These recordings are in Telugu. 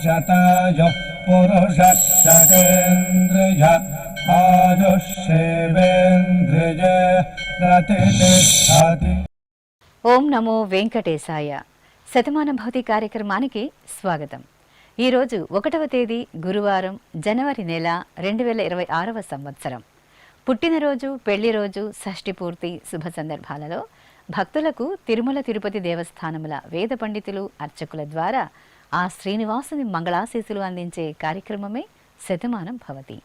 शतायुः पुरुषः शतेन्द्रिय आयुष्येवेन्द्रिये प्रतिष्ठति। ఓం నమో వెంకటేశాయ. శతమానం భవతి కార్యక్రమానికి స్వాగతం. ఈరోజు 1వ తేదీ గురువారం, జనవరి నెల 2026వ సంవత్సరం. పుట్టినరోజు, పెళ్లి రోజు, షష్ఠి పూర్తి శుభ సందర్భాలలో భక్తులకు తిరుమల తిరుపతి దేవస్థానముల వేద పండితులు, అర్చకుల ద్వారా ఆ శ్రీనివాసుని మంగళాశీసులు అందించే కార్యక్రమమే శతమానం భవతి.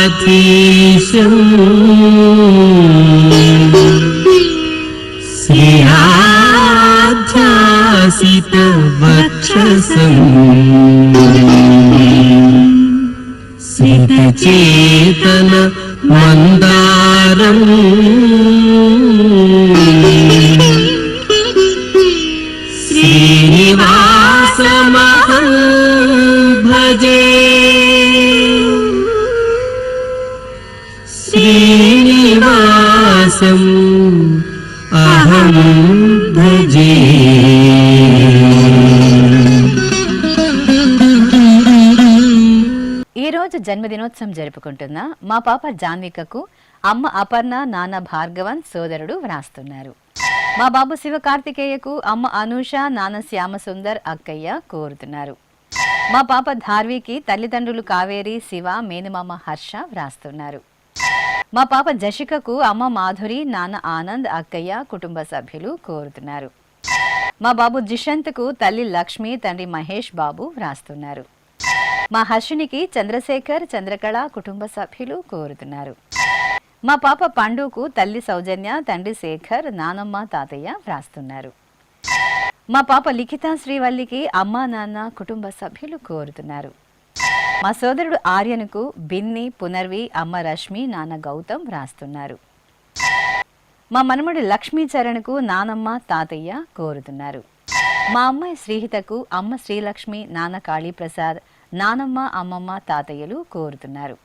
వెంకటాచలాధీశం శ్రీయాధ్యాసిత వక్షసం సితచేతన మందారం శ్రీనివాసమహం భజే. శ్రీనివాసం అహం భజే. ఈరోజు జన్మదినోత్సవం జరుపుకుంటున్న మా పాప జాన్వికకు అమ్మ అపర్ణ, నాన్న భార్గవన్ సోదరుడు వ్రాస్తున్నారు. మా బాబు శివ కార్తికేయకు అమ్మ అనూష, నాన్న శ్యామసుందర్, అక్కయ్య కోరుతున్నారు. మా పాప ధార్వికి తల్లిదండ్రులు కావేరి, శివ, మేనమామ హర్ష వ్రాస్తున్నారు. మా పాప జషికకు అమ్మ మాధురి, నాన్న ఆనంద్, అక్కయ్య, కుటుంబ సభ్యులు కోరుతున్నారు. మా బాబు జిషంత్కు తల్లి లక్ష్మి, తండ్రి మహేష్ బాబు వ్రాస్తున్నారు. మా హర్షినికి చంద్రశేఖర్, చంద్రకళ, కుటుంబ సభ్యులు కోరుతున్నారు. మా పాప పండుకు తల్లి సౌజన్య, తండ్రి శేఖర్, నానమ్మ, తాతయ్య వ్రాస్తున్నారు. మా పాప లిఖిత శ్రీవల్లికి అమ్మ, నాన్న, కుటుంబ సభ్యులు కోరుతున్నారు. మా సోదరుడు ఆర్యనుకు బిన్ని, పునర్వి, అమ్మ రశ్మి, నాన్న గౌతమ్ వ్రాస్తున్నారు. మా మనముడి లక్ష్మీచరణ్కు నానమ్మ, తాతయ్య కోరుతున్నారు. మా అమ్మాయి శ్రీహితకు అమ్మ శ్రీలక్ష్మి, నాన్న కాళీప్రసాద్, నానమ్మ, అమ్మమ్మ, తాతయ్యలు కోరుతున్నారు.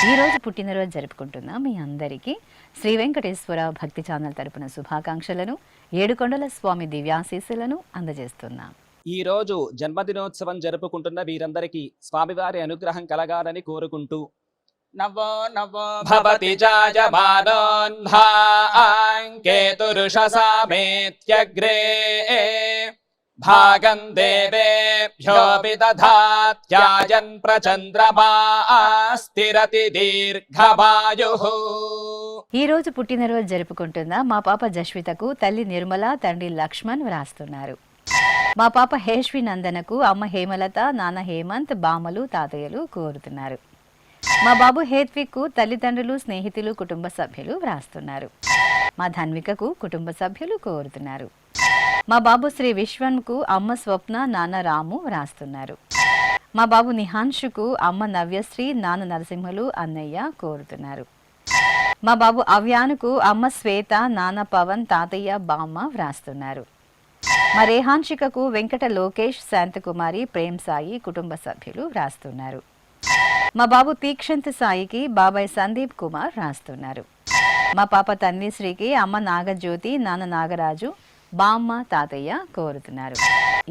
ఈరోజు పుట్టినరోజు జరుపుకుంటున్న మీ అందరికీ శ్రీ వెంకటేశ్వర భక్తి ఛానల్ తరపున శుభాకాంక్షలను, ఏడుకొండల స్వామి దివ్యాశీస్సులను అందజేస్తున్నాం. ఈ రోజు జన్మదినోత్సవం జరుపుకుంటున్న వీరందరికీ స్వామివారి అనుగ్రహం కలగాలని కోరుకుంటూ నవో నవో భవతి జాయమానోన్హాంకేతురుషసామేత్యగ్రే భాగం దేవేభ్యోపి దధాత్యాయన్ ప్రచంద్రమా స్థిరతి దీర్ఘమాయుః. ఈ రోజు పుట్టినరోజు జరుపుకుంటున్న మా పాప జస్వితకు తల్లి నిర్మల, తండ్రి లక్ష్మణ్ వ్రాస్తున్నారు. మా పాప హేష్వి నందనకు అమ్మ హేమలత, నాన్న హేమంత్, బామలు, తాతయ్యలు కోరుతున్నారు. మా బాబు హేత్విక్కు తల్లిదండ్రులు, స్నేహితులు, కుటుంబ సభ్యులు వ్రాస్తున్నారు. మా ధన్వికకు కుటుంబ సభ్యులు కోరుతున్నారు. మా బాబు శ్రీ విశ్వన్కు అమ్మ స్వప్న, నాన్న రాము వ్రాస్తున్నారు. మా బాబు నిహాన్షుకు అమ్మ నవ్యశ్రీ, నాన్న నరసింహులు, అన్నయ్య కోరుతున్నారు. మా బాబు అవ్యానుకు అమ్మ శ్వేత, నాన్న పవన్, తాతయ్య, బామ్మ వ్రాస్తున్నారు. మా రేహాన్షికకు వెంకట లోకేష్, శాంతకుమారి, ప్రేమ్ సాయి, కుటుంబ సభ్యులు వ్రాస్తున్నారు. మా బాబు తీక్షంత్ సాయికి బాబాయ్ సందీప్ కుమార్ వ్రాస్తున్నారు. మా పాప తన్విశ్రీకి అమ్మ నాగజ్యోతి, నాన్న నాగరాజు, బామ్మ, తాతయ్య కోరుతున్నారు.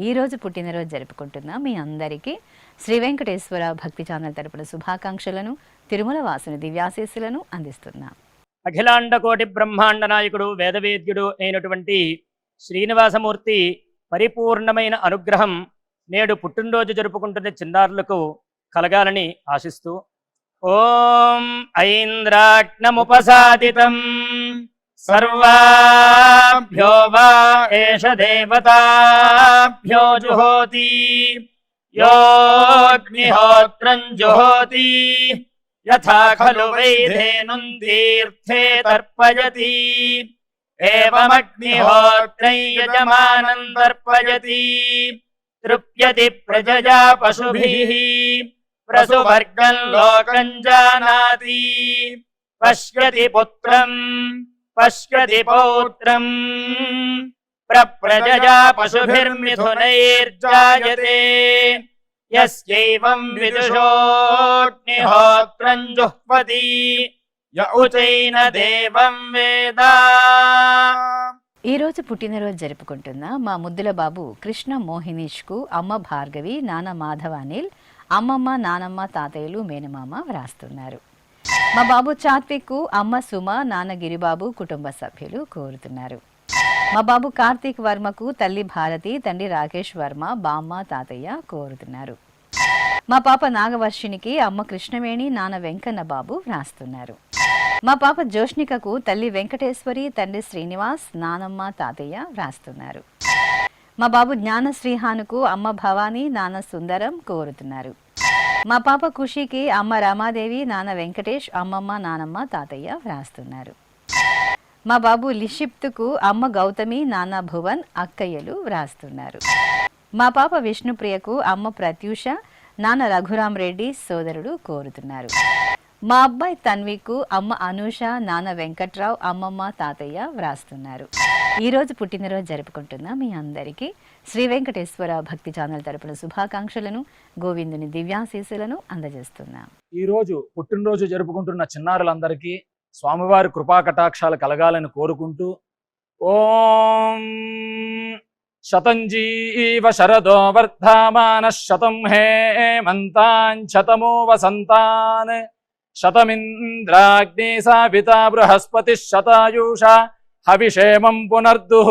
ఈరోజు పుట్టినరోజు జరుపుకుంటున్న మీ అందరికీ శ్రీ వెంకటేశ్వర భక్తి ఛానల్ తరపున శుభాకాంక్షలను, తిరుమల వాసుని దివ్యాశీస్సులను అందిస్తున్నాం. అఖిలాండ కోటి బ్రహ్మాండ నాయకుడు, వేదవేద్యుడు అయినటువంటి శ్రీనివాసమూర్తి పరిపూర్ణమైన అనుగ్రహం నేడు పుట్టినరోజు జరుపుకుంటున్న చిన్నారులకు కలగాలని ఆశిస్తూ ఓం ఐంద్రాగ్నముపసాదితం సర్వాభ్యో వా ఏష దేవతాభ్యో జుహోతి యోగ్నిహోత్రం జుహోతి యథా ఖలు వైధేనుం తీర్థే తర్పయతి ఏవమగ్నిహోత్రై యజమానం తర్పయతి తృప్యతి ప్రజయా పశుభిః ప్రసువర్గం లోకం జానాతి పశ్యతి పుత్రం పశ్యతి పౌత్రం ప్రజజా పశుభిర్మిథునైర్జాయతే యస్యైవం విదుషోऽగ్నిహోత్రం జుహ్వతి య ఉచైన దేవం వేద. ఈ రోజు పుట్టినరోజు జరుపుకుంటున్న మా ముద్దుల బాబు కృష్ణ మోహినీష్కు అమ్మ భార్గవి, నాన్న మాధవ అనిల్, అమ్మమ్మ, నానమ్మ, తాతయ్యలు, మేనమామ వ్రాస్తున్నారు. మా బాబు చాత్విక్కు అమ్మ సుమ, నాన్న గిరిబాబు, కుటుంబ సభ్యులు కోరుతున్నారు. మా బాబు కార్తీక్ వర్మకు తల్లి భారతి, తండ్రి రాకేష్ వర్మ, బామ్మ, తాతయ్య కోరుతున్నారు. మా పాప నాగవర్షినికి అమ్మ కృష్ణవేణి, నాన్న వెంకన్న బాబు వ్రాస్తున్నారు. మా పాప జోష్నికకు తల్లి వెంకటేశ్వరి, తండ్రి శ్రీనివాస్, నానమ్మ, తాతయ్య వ్రాస్తున్నారు. మా బాబు జ్ఞాన శ్రీహానుకు అమ్మ భవానీ, నాన్న సుందరం కోరుతున్నారు. మా పాప ఖుషికి అమ్మ రామాదేవి, నాన్న వెంకటేష్, అమ్మమ్మ, నానమ్మ, తాతయ్య వ్రాస్తున్నారు. మా బాబు లిషిప్తుకు అమ్మ గౌతమి, నాన్న భువన్, అక్కయ్యలు వ్రాస్తున్నారు. మా పాప విష్ణుప్రియకు అమ్మ ప్రత్యూష, నాన్న రఘురాం రెడ్డి, సోదరుడు కోరుతున్నారు. మా అబ్బాయి తన్వికు అమ్మ అనూష, నాన్న వెంకట్రావు, అమ్మమ్మ, తాతయ్య వ్రాస్తున్నారు. ఈరోజు పుట్టినరోజు జరుపుకుంటున్న మీ అందరికీ శ్రీ వెంకటేశ్వర భక్తి ఛానల్ తరపున శుభాకాంక్షలను, గోవిందుని దివ్యాశీస్సులను అందజేస్తున్నాం. ఈరోజు పుట్టినరోజు జరుపుకుంటున్న చిన్నారులందరికీ స్వామివారి కృపా కటాక్షాలు కలగాలని కోరుకుంటూ ఓం శతంజీవ శరదో వర్ధమాన శతం హేమంతాన్ శతమో వసంతాన్ శతమింద్రాగ్ని సావితా బృహస్పతి శతాయూషా హవిషేమం పునర్దుః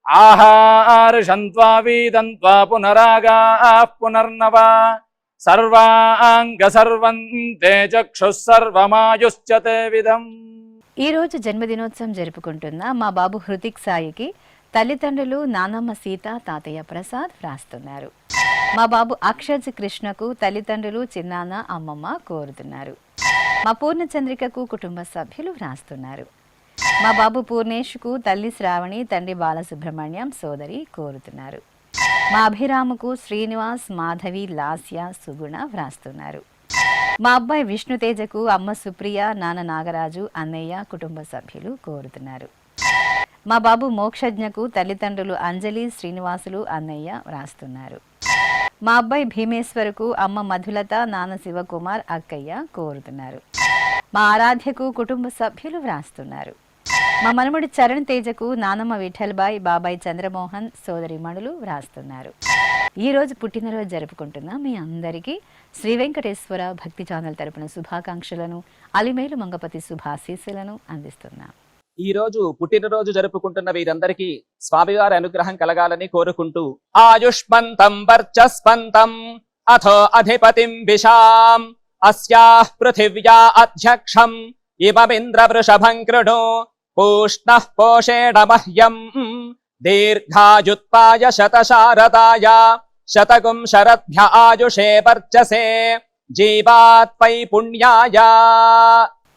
ఆహార్షంత్వా వీదంత్వా పునరాగాః పునర్నవా సర్వాంగ సర్వంతే చక్షుః సర్వమాయుశ్చతే విధం. ఈరోజు జన్మదినోత్సవం జరుపుకుంటున్న మా బాబు హృతిక్ సాయికి తల్లిదండ్రులు నానమ్మ సీత, తాతయ్య ప్రసాద్ వ్రాస్తున్నారు. మా బాబు అక్షజ్ కృష్ణకు తల్లిదండ్రులు చిన్నాన్న, అమ్మమ్మ కోరుతున్నారు. మా పూర్ణచంద్రికకు కుటుంబ సభ్యులు వ్రాస్తున్నారు. మా బాబు పూర్ణేష్కు తల్లి శ్రావణి, తండ్రి బాలసుబ్రహ్మణ్యం, సోదరి కోరుతున్నారు. మా అభిరాముకు శ్రీనివాస్, మాధవి, లాస్య, సుగుణ వ్రాస్తున్నారు. మా అబ్బాయి విష్ణుతేజకు అమ్మ సుప్రియ, నాన్న నాగరాజు, అన్నయ్య, కుటుంబ సభ్యులు కోరుతున్నారు. మా బాబు మోక్షజ్ఞకు తల్లిదండ్రులు అంజలి, శ్రీనివాసులు, అన్నయ్య వ్రాస్తున్నారు. మా అబ్బాయి భీమేశ్వరకు అమ్మ మధులత, నాన్న శివకుమార్, అక్కయ్య కోరుతున్నారు. మా ఆరాధ్యకు కుటుంబ సభ్యులు వ్రాస్తున్నారు. మా మనముడి చరణ్ తేజకు నానమ్మ విఠల్బాయ్, బాబాయ్ చంద్రమోహన్, సోదరి మణులు వ్రాస్తున్నారు. ఈరోజు పుట్టినరోజు జరుపుకుంటున్న మీ అందరికీ శ్రీ వెంకటేశ్వర భక్తి ఛానల్ తరపున శుభాకాంక్షలను, అలిమేలు మంగపతి శుభాశీస్సులను అందిస్తున్నాం. ఈ రోజు పుట్టినరోజు జరుపుకుంటున్న వీరందరికీ స్వామివారి అనుగ్రహం కలగాలని కోరుకుంటూ ఆయుష్మంతం వర్చస్వంతం అథో అధిపతిం విశాం అస్యాః పృథివ్యా అధ్యక్షం ఇమమింద్ర వృషభం కృణో పూష్ణః పోషేణ మహ్యం దీర్ఘాయుత్పాయ శతశారదాయ శతగుం శరద్భ్య ఆయుషే వర్చసే జీవాత్పై పుణ్యాయ.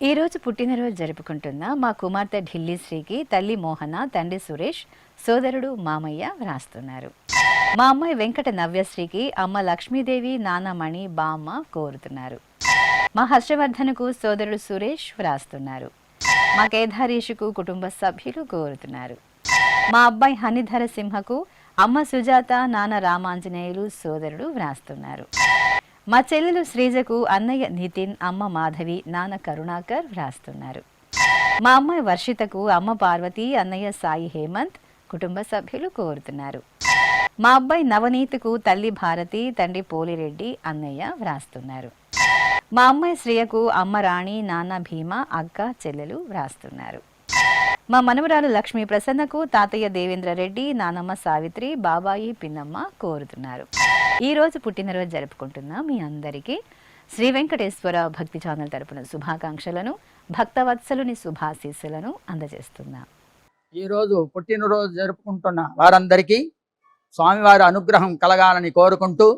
ఈ రోజు పుట్టినరోజు జరుపుకుంటున్న మా కుమార్తె ఢిల్లీ శ్రీకి తల్లి మోహన, తండ్రి సురేష్, సోదరుడు మామయ్య వ్రాస్తున్నారు. మా అమ్మాయి వెంకట నవ్యశ్రీకి అమ్మ లక్ష్మీదేవి, నాన్న మణి, బామ్మ కోరుతున్నారు. మా హర్షవర్ధన్కు సోదరుడు సురేష్ వ్రాస్తున్నారు. మా కేదారీషుకు కుటుంబ సభ్యులు కోరుతున్నారు. మా అబ్బాయి హనిధర సింహకు అమ్మ సుజాత, నాన్న రామాంజనేయులు, సోదరుడు వ్రాస్తున్నారు. మా చెల్లెలు శ్రీజకు అన్నయ్య నితిన్, అమ్మ మాధవి, నాన్న కరుణాకర్ వ్రాస్తున్నారు. మా అమ్మాయి వర్షితకు అమ్మ పార్వతి, అన్నయ్య సాయి హేమంత్, కుటుంబ సభ్యులు కోరుతున్నారు. మా అబ్బాయి నవనీత్కు తల్లి భారతి, తండ్రి పోలిరెడ్డి, అన్నయ్య వ్రాస్తున్నారు. మా అమ్మాయి శ్రియకు అమ్మ రాణి, నాన్న భీమ, అక్క, చెల్లెలు వ్రాస్తున్నారు. మా మనవరాలు లక్ష్మీ ప్రసన్నకు తాతయ్య దేవేంద్ర రెడ్డి, నానమ్మ సావిత్రి, బాబాయి, పిన్నమ్మ కోరుతున్నారు. ఈ రోజు పుట్టినరోజు జరుపుకుంటున్న మీ అందరికీ శ్రీ వెంకటేశ్వర భక్తి ఛానల్ తరపున శుభాకాంక్షలను, భక్తవత్సలుని శుభాశీస్సులను అందజేస్తున్నాం. ఈరోజు పుట్టినరోజు జరుపుకుంటున్న వారందరికీ స్వామివారి అనుగ్రహం కలగాలని కోరుకుంటూ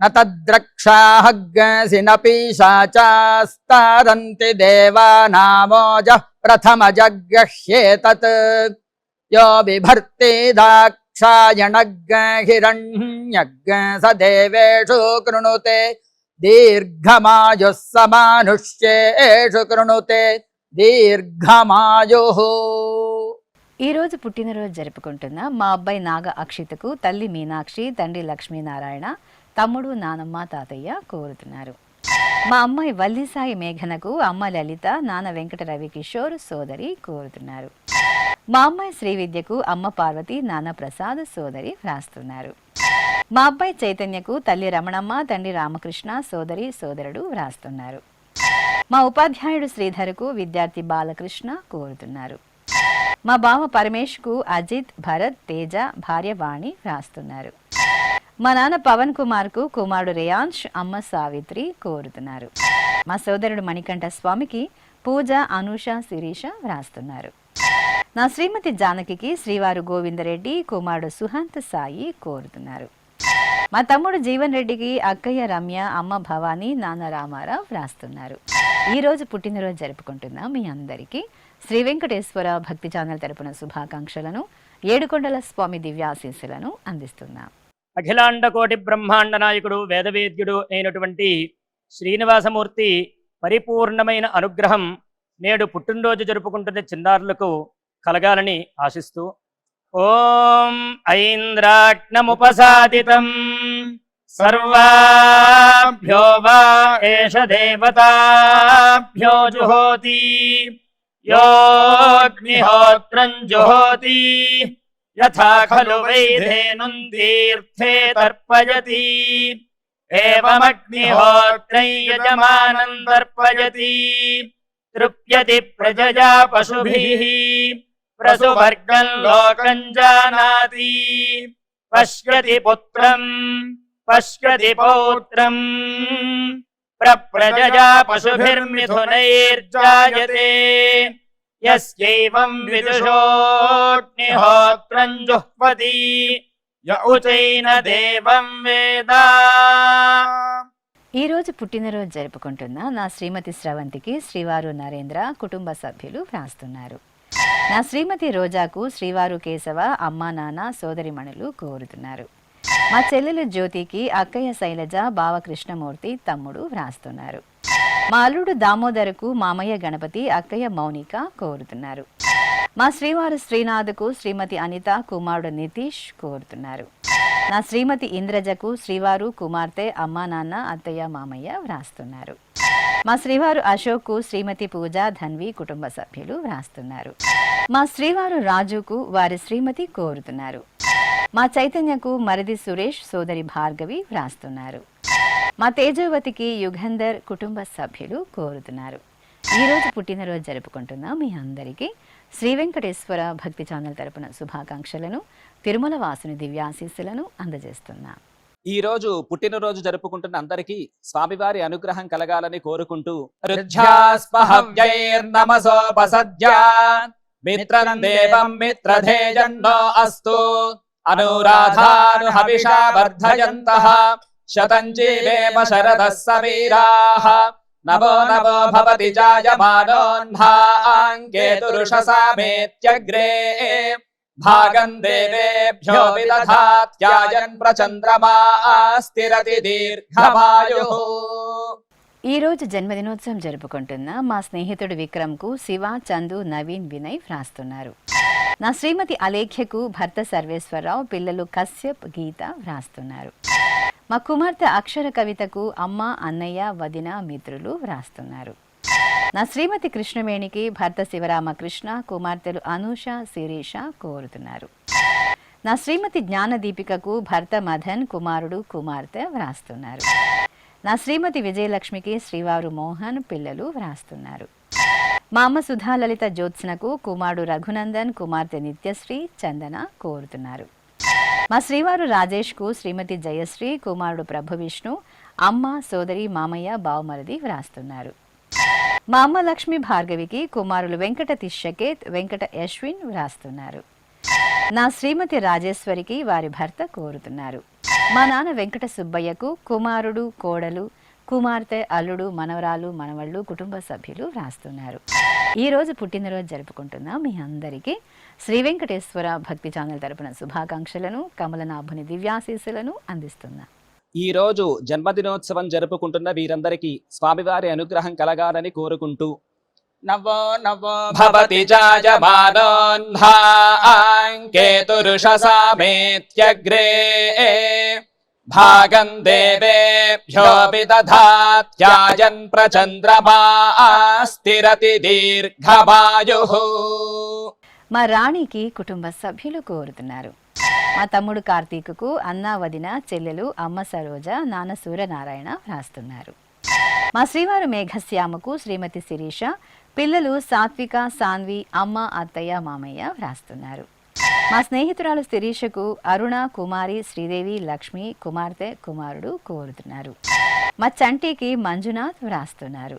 నతద్రక్షాహగ్గసినపీశాచాస్తారంతి దేవానామోజ ప్రథమ జగ్గహ్యేతత్ యో బిభర్తి దాక్షాయణగ్గ హిరణ్యగ్గ స దేవేషు కృణుతే దీర్ఘమాయుః సమానుష్యేషు కృణుతే దీర్ఘమాయుః. ఈ రోజు పుట్టినరోజు జరుపుకుంటున్న మా అబ్బాయి నాగ అక్షితకు తల్లి మీనాక్షి, తండ్రి లక్ష్మీనారాయణ, తమ్ముడు నానమ్మ, తాతయ్య కోరుతున్నారు. మా అమ్మాయి వల్లిసాయి మేఘనకు అమ్మ లలిత, నాన్న వెంకట రవికిషోర్, సోదరి కోరుతున్నారు. మా అమ్మాయి శ్రీవిద్యకు అమ్మ పార్వతి, నాన్న ప్రసాద్, సోదరి వ్రాస్తున్నారు. మా అబ్బాయి చైతన్యకు తల్లి రమణమ్మ, తండ్రి రామకృష్ణ, సోదరి సోదరుడు వ్రాస్తున్నారు. మా ఉపాధ్యాయుడు శ్రీధర్కు విద్యార్థి బాలకృష్ణ కోరుతున్నారు. మా బావ పరమేష్కు అజిత్, భరత్, తేజ, భార్య వాణి వ్రాస్తున్నారు. మా నాన్న పవన్ కుమార్కు కుమారుడు రేయాంష్, అమ్మ సావిత్రి కోరుతున్నారు. మా సోదరుడు మణికంఠ స్వామికి పూజ, అనూష, శిరీష వ్రాస్తున్నారు. నా శ్రీమతి జానకి శ్రీవారు గోవిందరెడ్డి, కుమారుడు సుహంత్ సాయి కోరుతున్నారు. మా తమ్ముడు జీవన్ రెడ్డికి అక్కయ్య రమ్య, అమ్మ భవానీ, నాన్న రామారావు వ్రాస్తున్నారు. ఈరోజు పుట్టినరోజు జరుపుకుంటున్న మీ అందరికీ శ్రీ వెంకటేశ్వర భక్తి ఛానల్ తరపున శుభాకాంక్షలను, ఏడుకొండల స్వామి దివ్యాశీస్సులను అందిస్తున్నాం. అఖిలాండ కోటి బ్రహ్మాండ నాయకుడు వేదవేద్యుడు అయినటువంటి శ్రీనివాసమూర్తి పరిపూర్ణమైన అనుగ్రహం నేడు పుట్టినరోజు జరుపుకుంటున్న చిన్నారులకు కలగాలని ఆశిస్తూ ఓం ఐంద్రాగ్నముపసాదితం సర్వాభ్యో వా ఏష దేవతాభ్యో జుహోతి యోగ్నిహోత్రం జుహోతి యథా ఖలు వైధేనుం తీర్థే తర్పయతి ఏవమగ్నిహోత్రై యజమానం తర్పయతి తృప్యతి ప్రజయా పశుభిః ప్రసువర్గం లోకం జానాతి పశ్యతి పుత్రం పశ్యతి పౌత్రం ప్రజయా పశుభిర్మిథునైర్జాయతే యస్యైవం విదుషోऽగ్నిహోత్రం జుహ్వతి య ఉచైన దేవం వేద. ఈ రోజు పుట్టినరోజు జరుపుకుంటున్న నా శ్రీమతి స్రవంతికి శ్రీవారు నరేంద్ర, కుటుంబ సభ్యులు వ్రాస్తున్నారు. నా శ్రీమతి రోజాకు శ్రీవారు కేశవ, అమ్మా నాన్న, సోదరిమణులు కోరుతున్నారు. మా చెల్లెలు జ్యోతికి అక్కయ్య శైలజ, బావ కృష్ణమూర్తి, తమ్ముడు వ్రాస్తున్నారు. మా అల్లుడు దామోదరకు మామయ్య గణపతి, అక్కయ్య మౌనిక కోరుతున్నారు. మా శ్రీవారు శ్రీనాథ్కు శ్రీమతి అనిత, కుమారుడు నితీష్ కోరుతున్నారు. నా శ్రీమతి ఇంద్రజకు శ్రీవారు కుమార్తె, అమ్మా నాన్న, అత్తయ్య మామయ్య వ్రాస్తున్నారు. మా శ్రీవారు అశోక్కు శ్రీమతి పూజ, ధన్వి, కుటుంబ సభ్యులు వ్రాస్తున్నారు. మా శ్రీవారు రాజుకు వారి శ్రీమతి కోరుతున్నారు. మా చైతన్యకు మరిది సురేష్, సోదరి భార్గవి వ్రాస్తున్నారు. మా తేజవతికి యుగంధర్, కుటుంబ సభ్యులు కోరుతున్నారు. ఈరోజు పుట్టినరోజు జరుపుకుంటున్న మీ అందరికీ శ్రీ వెంకటేశ్వర భక్తి ఛానల్ తరపున శుభాకాంక్షలను, తిరుమల వాసుని దివ్యాశీస్సులను అందజేస్తున్నా. ఈ రోజు పుట్టినరోజు జరుపుకుంటున్న అందరికీ స్వామివారి అనుగ్రహం కలగాలని కోరుకుంటూ రుధ్యాస్పహవ్యైర్నమసోపసద్యా మిత్రం దేవం మిత్రధేజన్నో అస్తు అనురాధాను హవిషా వర్ధయంతః శతం జీవేమ శరదః సమీరాః నమో నమో భవతి జాయమానోన్హాంకేతురుషసామేత్యగ్రే భాగం దేవేభ్యో విదధాత్యాయన్ ప్రచంద్రమా స్థిరతి దీర్ఘమాయుః. ఈ రోజు జన్మదినోత్సవం జరుపుకుంటున్న మా స్నేహితుడు విక్రమ్కు శివ, చందు, నవీన్, వినయ్ వ్రాస్తున్నారు. నా శ్రీమతి అలేఖ్యకు భర్త సర్వేశ్వరరావు, పిల్లలు కశ్యప్, గీత వ్రాస్తున్నారు. మా కుమార్తె అక్షర కవితకు అమ్మ, అన్నయ్య, వదిన, మిత్రులు వ్రాస్తున్నారు. నా శ్రీమతి కృష్ణవేణికి భర్త శివరామకృష్ణ, కుమార్తెలు అనూష, శిరీష కోరుతున్నారు. నా శ్రీమతి జ్ఞానదీపికకు భర్త మదన్, కుమారుడు, కుమార్తె వ్రాస్తున్నారు. నా శ్రీమతి విజయలక్ష్మికి శ్రీవారు మోహన్, పిల్లలు వ్రాస్తున్నారు. మా అమ్మ సుధాలలిత జ్యోత్స్నకు కుమారుడు రఘునందన్, కుమార్తె నిత్యశ్రీ, చందన కోరుతున్నారు. మా శ్రీవారు రాజేష్కు శ్రీమతి జయశ్రీ, కుమారుడు ప్రభు విష్ణు, అమ్మ, సోదరి, మామయ్య, బావమరిది వ్రాస్తున్నారు. మా అమ్మ లక్ష్మి భార్గవికి కుమారులు వెంకట తిష్యకేత్, వెంకట యశ్విన్ వ్రాస్తున్నారు. నా శ్రీమతి రాజేశ్వరికి వారి భర్త కోరుతున్నారు. మా నాన్న వెంకట సుబ్బయ్యకు కుమారుడు, కోడలు, కుమార్తె, అల్లుడు, మనవరాలు, మనవళ్ళు, కుటుంబ సభ్యులు వ్రాస్తున్నారు. ఈ రోజు పుట్టినరోజు జరుపుకుంటున్న మీ అందరికీ శ్రీ వెంకటేశ్వర భక్తి ఛానల్ తరపున శుభాకాంక్షలను, కమలనాభుని దివ్యాశీస్సులను అందిస్తున్నా. ఈ రోజు జన్మదినోత్సవం జరుపుకుంటున్న వీరందరికీ స్వామివారి అనుగ్రహం కలగాలని కోరుకుంటూ నవో నవో భవతి జాయమానోన్హాంకేతురుషసామేత్యగ్రే భాగం దేవేభ్యో విదధాత్యాయన్ ప్రచంద్రమా స్థిరతి దీర్ఘమాయుః. మా రాణికి కుటుంబ సభ్యులు కోరుతున్నారు. మా తమ్ముడు కార్తీకుకు అన్న వదిన చెల్లెలు అమ్మ సరోజ నాన్న సూర్యనారాయణ రాస్తున్నారు. మా శ్రీవారు మేఘశ్యామకు శ్రీమతి శిరీష పిల్లలు సాత్విక సాన్వి అమ్మ అత్తయ్య మామయ్య వ్రాస్తున్నారు. మా స్నేహితురాలు శిరీషకు అరుణ కుమారి శ్రీదేవి లక్ష్మి కుమార్తె కుమారుడు కోరుతున్నారు. మా చంటికి మంజునాథ్ వ్రాస్తున్నారు.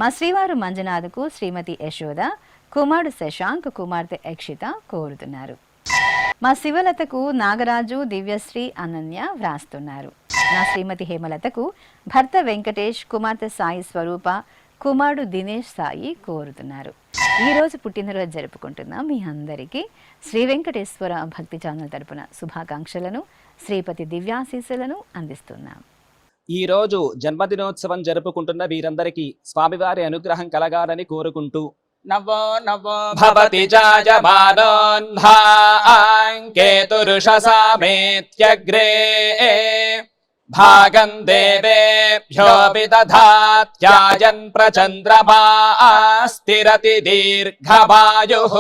మా శ్రీవారు మంజునాథ్కు శ్రీమతి యశోద కుమారుడు శశాంక్ కుమార్తె యక్షిత కోరుతున్నారు. మా శివలతకు నాగరాజు దివ్యశ్రీ అనన్య వ్రాస్తున్నారు. నా శ్రీమతి హేమలతకు భర్త వెంకటేష్ కుమార్తె సాయి స్వరూప కుమారుడు దినేష్ సాయి కోరుతున్నారు. ఈరోజు పుట్టినరోజు జరుపుకుంటున్న మీ అందరికీ శ్రీ వెంకటేశ్వర భక్తి ఛానల్ తరపున శుభాకాంక్షలను శ్రీపతి దివ్యాశీస్సులను అందిస్తున్నాం. ఈ రోజు జన్మదినోత్సవం జరుపుకుంటున్న వీరందరికీ స్వామివారి అనుగ్రహం కలగాలని కోరుకుంటూ నవో నవో భవతి జాయమానోన్హాంకేతురుషసామేత్యగ్రే భాగం దేవేభ్యో విదధాత్యాయన్ ప్రచంద్రమా స్థిరతి దీర్ఘమాయుః.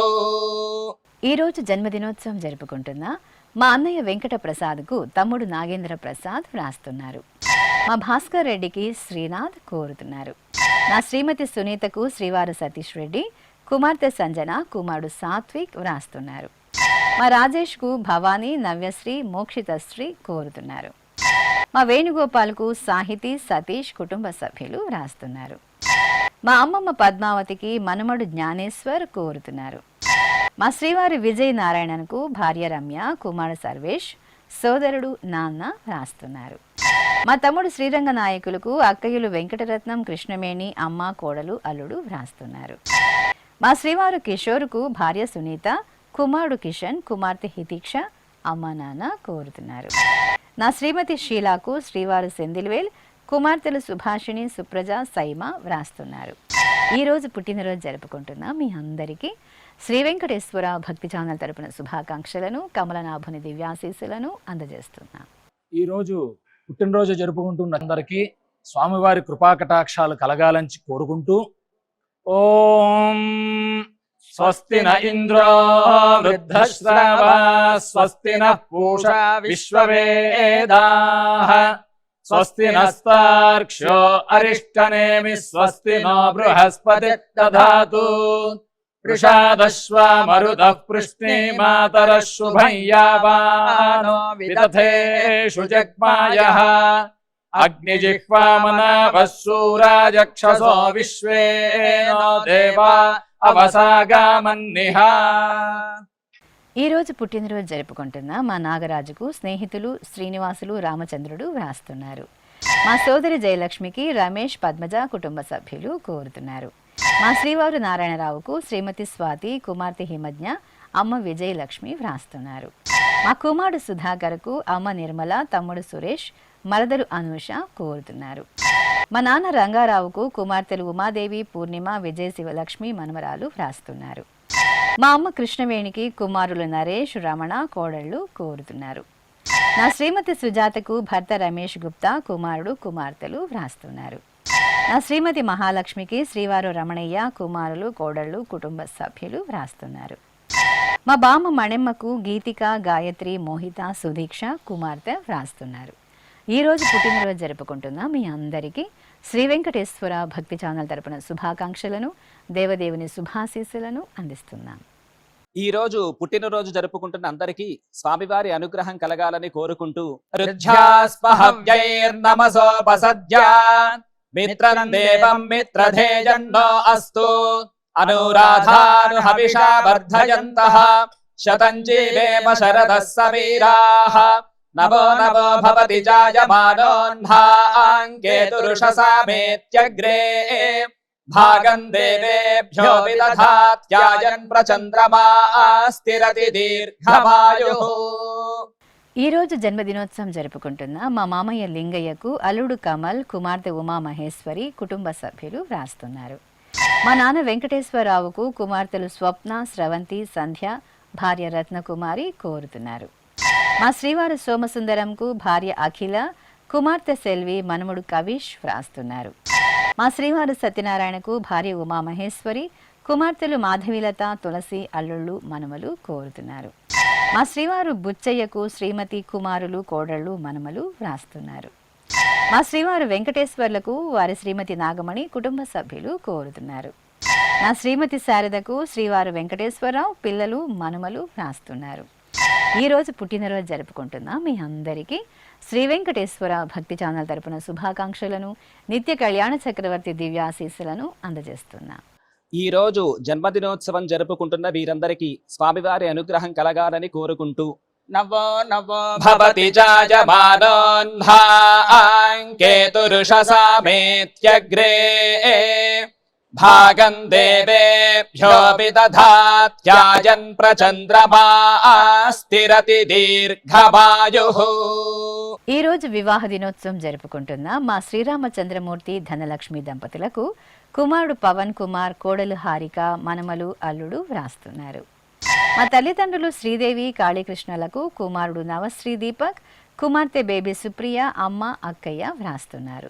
ఈరోజు జన్మదినోత్సవం జరుపుకుంటున్న మా అన్నయ్య వెంకట ప్రసాద్కు తమ్ముడు నాగేంద్ర ప్రసాద్ వ్రాస్తున్నారు. మా భాస్కర్ రెడ్డికి శ్రీనాథ్ కోరుతున్నారు. నా శ్రీమతి సునీతకు శ్రీవారు సతీష్ రెడ్డి కుమార్తె సంజన కుమారుడు సాత్విక్ వ్రాస్తున్నారు. మా రాజేష్కు భవానీ నవ్యశ్రీ మోక్షితశ్రీ కోరుతున్నారు. మా వేణుగోపాల్కు సాహితీ సతీష్ కుటుంబ సభ్యులు వ్రాస్తున్నారు. మా అమ్మమ్మ పద్మావతికి మనుమడు జ్ఞానేశ్వర్ కోరుతున్నారు. మా శ్రీవారి విజయ్ నారాయణన్కు భార్య రమ్య కుమారుడు సర్వేష్ సోదరుడు నాన్న వ్రాస్తున్నారు. మా తమ్ముడు శ్రీరంగ నాయకులకు అక్కయ్యలు వెంకటరత్నం కృష్ణమేణి అమ్మ కోడలు అల్లుడు వ్రాస్తున్నారు. మా శ్రీవారు కిషోర్కు భార్య సునీత కుమారుడు కిషన్ కుమార్తె హితీక్ష అమ్మ నాన్న కోరుతున్నారు. నా శ్రీమతి షీలాకు శ్రీవారు సెందిల్వేల్ కుమార్తెలు సుభాషిణి సుప్రజ సైమ వ్రాస్తున్నారు. ఈరోజు పుట్టినరోజు జరుపుకుంటున్న మీ అందరికీ శ్రీ వెంకటేశ్వర భక్తి ఛానల్ తరపున శుభాకాంక్షలను కమలనాభుని దివ్యాశీస్సులను అందజేస్తున్నాం. ఈరోజు పుట్టినరోజు జరుపుకుంటున్న అందరికీ స్వామివారి కృపాకటాక్షాలు కలగాలని కోరుకుంటూ ఓం స్వస్తి న ఇంద్రో వృద్ధశ్రవా స్వస్తి నః పూషా విశ్వవేదాః స్వస్తి నస్తార్క్ష్యో అరిష్టనేమి స్వస్తి నో బృహస్పతి దధాతు వృషాదశ్వా మరుతః పృష్ణే మాతరః శుభం యావానో విదథేషు జగ్మాయః అగ్నిజిహ్వామనాభः శూరాజక్షసో విశ్వేనో దేవా అవసాగామన్నిహ. ఈరోజు పుట్టినరోజు జరుపుకుంటున్న మా నాగరాజుకు స్నేహితులు శ్రీనివాసులు రామచంద్రుడు వ్రాస్తున్నారు. మా సోదరి జయలక్ష్మికి రమేష్ పద్మజ కుటుంబ సభ్యులు కోరుతున్నారు. మా శ్రీవారు నారాయణరావుకు శ్రీమతి స్వాతి కుమార్తె హిమజ్ఞ అమ్మ విజయలక్ష్మి వ్రాస్తున్నారు. మా కుమారుడు సుధాకర్కు అమ్మ నిర్మల తమ్ముడు సురేష్ మరదలు అనూష కోరుతున్నారు. మా నాన్న రంగారావుకు కుమార్తెలు ఉమాదేవి పూర్ణిమ విజయ శివలక్ష్మి మనమరాలు వ్రాస్తున్నారు. మా అమ్మ కృష్ణవేణికి కుమారులు నరేష్ రమణ కోడళ్ళు కోరుతున్నారు. నా శ్రీమతి సుజాతకు భర్త రమేష్ గుప్తా కుమారుడు కుమార్తెలు వ్రాస్తున్నారు. నా శ్రీమతి మహాలక్ష్మికి శ్రీవారు రమణయ్య కుమారులు కోడళ్ళు కుటుంబ సభ్యులు వ్రాస్తున్నారు. మా బామ్మ మణెమ్మకు గీతిక గాయత్రి మోహిత సుదీక్ష కుమార్తె వ్రాస్తున్నారు. ఈరోజు పుట్టినరోజు జరుపుకుంటున్న మీ అందరికీ శ్రీ వెంకటేశ్వర భక్తి ఛానల్ తరపున శుభాకాంక్షలను దేవదేవుని శుభాశీస్సులను అందిస్తున్నాం. ఈ రోజు పుట్టినరోజు జరుపుకుంటున్న అందరికీ స్వామివారి అనుగ్రహం కలగాలని కోరుకుంటూ రుధ్యాస్పహవ్యైర్నమసోపసద్యా మిత్రం దేవం మిత్రధేజన్నో అస్తు అనురాధాను హవిషా వర్ధయంతః శతం జీవేమ శరదః సవీరాః నవో నవో భవతి జాయమానోన్హాంకేతురుషసామేత్యగ్రే భాగం దేవేభ్యో విదధాత్యాయన్ ప్రచంద్రమా స్థిరతి దీర్ఘమాయుః. ఈరోజు జన్మదినోత్సవం జరుపుకుంటున్న మా మామయ్య లింగయ్యకు అల్లుడు కమల్, కుమార్తె ఉమామహేశ్వరి కుటుంబ సభ్యులు వ్రాస్తున్నారు. మా నాన్న వెంకటేశ్వరరావుకు కుమార్తెలు స్వప్న, స్రవంతి, సంధ్య, భార్య రత్నకుమారి కోరుతున్నారు. మా శ్రీవారు సోమసుందరంకు భార్య అఖిల, కుమార్తె సెల్వి, మనముడు కవిష్ వ్రాస్తున్నారు. మా శ్రీవారు సత్యనారాయణకు భార్య ఉమామహేశ్వరి, కుమార్తెలు మాధవిలత, తులసి, అల్లుళ్ళు, మనమలు కోరుతున్నారు. మా శ్రీవారు బుచ్చయ్యకు శ్రీమతి, కుమారులు, కోడళ్ళు, మనమలు వ్రాస్తున్నారు. మా శ్రీవారు వెంకటేశ్వర్లకు వారి శ్రీమతి నాగమణి కుటుంబ సభ్యులు కోరుతున్నారు. నా శ్రీమతి శారదకు శ్రీవారు వెంకటేశ్వరరావు, పిల్లలు, మనమలు వ్రాస్తున్నారు. ఈరోజు పుట్టినరోజు జరుపుకుంటున్న మీ అందరికీ శ్రీ వెంకటేశ్వర భక్తి ఛానల్ తరపున శుభాకాంక్షలను, నిత్య కళ్యాణ చక్రవర్తి దివ్యాశీస్సులను అందజేస్తున్నా. ఈ రోజు జన్మదినోత్సవం జరుపుకుంటున్న వీరందరికీ స్వామివారి అనుగ్రహం కలగాలని కోరుకుంటూ నవో నవో భవతి జాయమానోన్హాంకేతురుషసామేత్యగ్రే భాగం దేవేభ్యోపి దధాత్యాయన్ ప్రచంద్రమా స్థిరతి దీర్ఘమాయుః. ఈ రోజు వివాహ దినోత్సవం జరుపుకుంటున్న మా శ్రీరామచంద్రమూర్తి, ధనలక్ష్మి దంపతులకు కుమారుడు పవన్ కుమార్, కోడలు హారిక, మనమలు, అల్లుడు వ్రాస్తున్నారు. మా తల్లిదండ్రులు శ్రీదేవి, కాళీకృష్ణలకు కుమారుడు నవశ్రీ దీపక్, కుమార్తె బేబీ సుప్రియ, అమ్మ, అక్కయ్య వ్రాస్తున్నారు.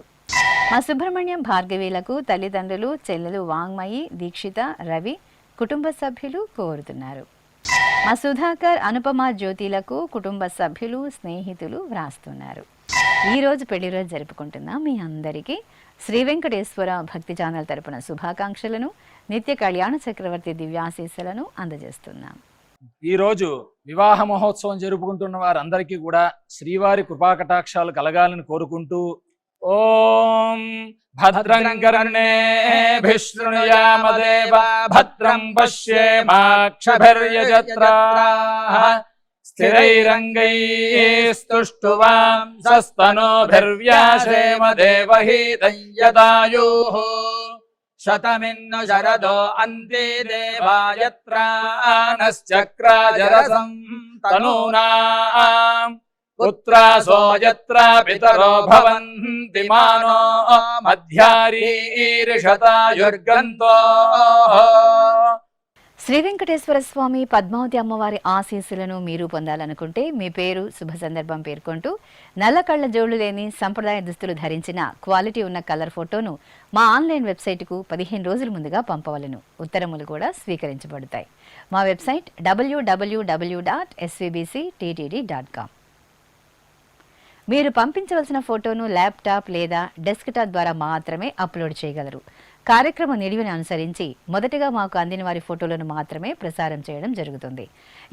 మా సుబ్రహ్మణ్యం, భార్గవీలకు తల్లిదండ్రులు, చెల్లెలు వాంగ్మయి, దీక్షిత, రవి కుటుంబ సభ్యులు కోరుతున్నారు. మా సుధాకర్, అనుపమ, జ్యోతిలకు కుటుంబ సభ్యులు, స్నేహితులు వ్రాస్తున్నారు. ఈరోజు పెళ్లి రోజు జరుపుకుంటున్న మీ అందరికీ శ్రీ వెంకటేశ్వర భక్తి ఛానల్ తరపున శుభాకాంక్షలను, నిత్య కళ్యాణ చక్రవర్తి దివ్యాశీస్సులను అందజేస్తున్నాం. ఈరోజు వివాహ మహోత్సవం జరుపుకుంటున్న వారందరికీ కూడా శ్రీవారి కృపాకటాక్షాలు కలగాలని కోరుకుంటూ ఓం భద్రం కర్ణేభిః శృణుయామదేవ భద్రం పశ్యేమాక్షభిర్యజత్రాః స్థిరైరంగైస్తుష్టువాం సస్తనోభిర్వ్యాసేమ దేవహీతం యదాయుః శతమిన్ను శరదో అంతే దేవాయత్రానశ్చక్రాజరసం తనూనాం పుత్రాసో యత్ర పితరో భవంతి మానో మధ్యారీరిషతాయుర్గంతో. శ్రీ వెంకటేశ్వర స్వామి, పద్మావతి అమ్మవారి ఆశీస్సులను మీరు పొందాలనుకుంటే మీ పేరు, శుభ సందర్భం పేర్కొంటూ నల్ల కళ్ళ జోళ్లు లేని సంప్రదాయ దుస్తులు ధరించిన క్వాలిటీ ఉన్న కలర్ ఫోటోను మా ఆన్లైన్ వెబ్సైట్కు 15 రోజుల ముందుగా పంపవలను. ఉత్తరములు కూడా స్వీకరించబడతాయి. మా వెబ్సైట్ www.svbcttd.com. మీరు పంపించవలసిన ఫోటోను ల్యాప్టాప్ లేదా డెస్క్టాప్ ద్వారా మాత్రమే అప్లోడ్ చేయగలరు. కార్యక్రమ నిడివిని అనుసరించి మొదటగా మాకు అందిన వారి ఫోటోలను మాత్రమే ప్రసారం చేయడం జరుగుతుంది.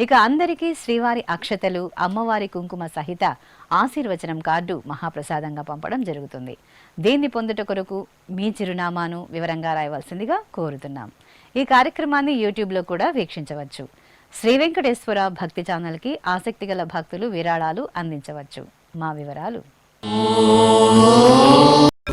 ఇక అందరికీ శ్రీవారి అక్షతలు, అమ్మవారి కుంకుమ సహిత ఆశీర్వచనం కార్డు మహాప్రసాదంగా పంపడం జరుగుతుంది. దీన్ని పొందుట కొరకు మీ చిరునామాను వివరంగా రాయవలసిందిగా కోరుతున్నాం. ఈ కార్యక్రమాన్ని యూట్యూబ్లో కూడా వీక్షించవచ్చు. శ్రీ వెంకటేశ్వర భక్తి ఛానల్కి ఆసక్తి గల భక్తులు విరాళాలు అందించవచ్చు. మా వివరాలు